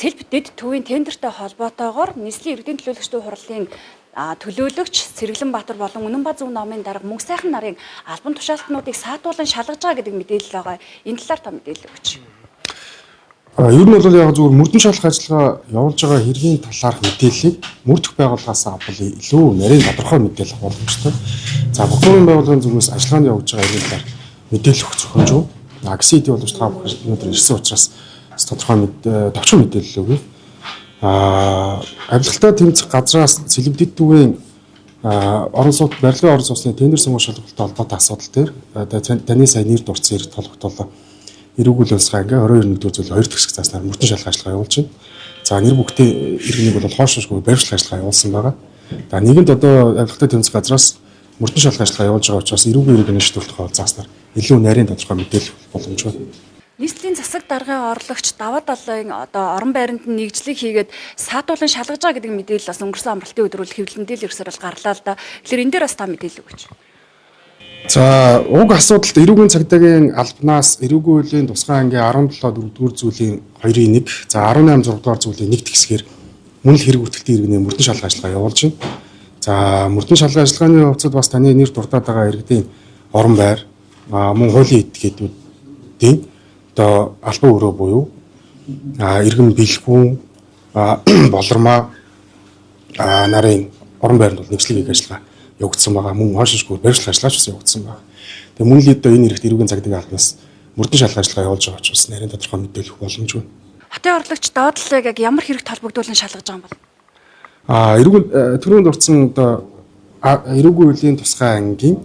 Сэлб дэд төвийн тендертэй холбоотойгоор нийслэлийн иргэдийн төлөөлөгчдийн хурлын төлөөлөгч Сэргэлэн Баатар болон Үнэнбаа Зөв номын дарга Мөнх сайхан нарын албан тушаалтнуудыг саатуулан шалгаж байгаа гэдэг мэдээлэл байгаа. Энэ талаар та мэдээлэл өгч. Ер нь бол яг зөвхөн мөрдөн шалгах ажиллагаа явуулж байгаа хэргийн талаарх мэдээллийг мөрдөх байгууллагаас авбал илүү нарийн тодорхой мэдээлэл авах боломжтой. За бохирдын байгууллагын зүгээс ажиллагаанд явуулж байгаа хэргийн талаар мэдээлэл өгөх зөвхөн юу? ГСИД болж та бүхэн өнөөдөр ирсэн учраас тодорхой товчхон мэдээлэл өгье. Авилгалтай тэмцэх газраас Сэлбэдэд төвийн орон сууц барилгын орон сууцны тендер сонгох шалгалттай холбоотой асуудал дээр таны сайн нэр дурдсан эрт холбогдуулаа эрүүгүүл улсгаа ингээ 22-р зүйл 2 дахь заснаар мөрдөн шалгах ажиллагаа явуулж байна. За нэр бүхтэй иргэнийг бол хойшшгүй баримтлах ажиллагаа явуулсан байгаа. За нэгэнд одоо авилгалтай тэмцэх газраас мөрдөн шалгах ажиллагаа явуулж байгаа учраас эрүүгийн иргэний шийдвэрлэх заснаар илүү нарийн тодорхой мэдээлэл боломжтой. Нийслэлийн засаг даргын орлогч даваа далайн одоо орон байранд нэгжлэг хийгээд саатуулан шалгаж байгаа гэдэг мэдээлэл бас өнгөрсөн амралтын өдрүүл хэвлэлэндээ л ерөөсөөр бол гарлаа л да. Тэгэхээр энэ дээр бас та мэдээлэл өгөөч. За уг асуудалд эрүүгийн цагдаагийн албанаас эрүүгийн хуулийн тусгай ангийн 17 4-р зүйлийн 2-ын 1, за 18 6-р зүйлийн 1 тэгсгээр мөн л хэрэг бүртгэлтийн иргэний мөрдөн шалгах ажиллагаа явуулж байна. За мөрдөн шалгах ажиллагааны хувьцад бас таны нэр дурдаад байгаа иргэдийн орон байр мөн хуулийн этгээдүүдийн одоо албан өрөө буюу иргэн бэлгүүн болормаа нарын орон байранд бол нэгжлэг хийх ажиллагаа явагдсан байгаа. Мөн хойшшгүй баримтлах ажиллагаа ч явагдсан байгаа. Тэгээ мөн л одоо энэ хэрэгт эрүүгийн цагдаагийн албанаас мөрдөн шалгах ажиллагаа явуулж байгаа учраас нарийн тодорхой мэдээлэх боломжгүй. Хотын орлогч даваа талыг яг ямар хэрэгт холбогдуулан шалгаж байгаа юм бол? Эрүүгийн түрүүнд дурдсан одоо эрүүгийн хуулийн тусгай ангийн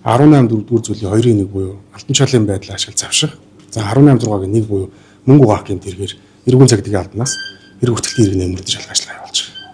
18 4-р зүйлийн 2-ын 1 буюу алтан чалын байдлаа ашиглаж завших. За 18 6-гийн 1 буюу мөнгө угаах гэмт эргээр эрүүгийн цагдаагийн албанаас эрэг бүртгэлтийн иргэний мөрдөн шалгах ажиллагаа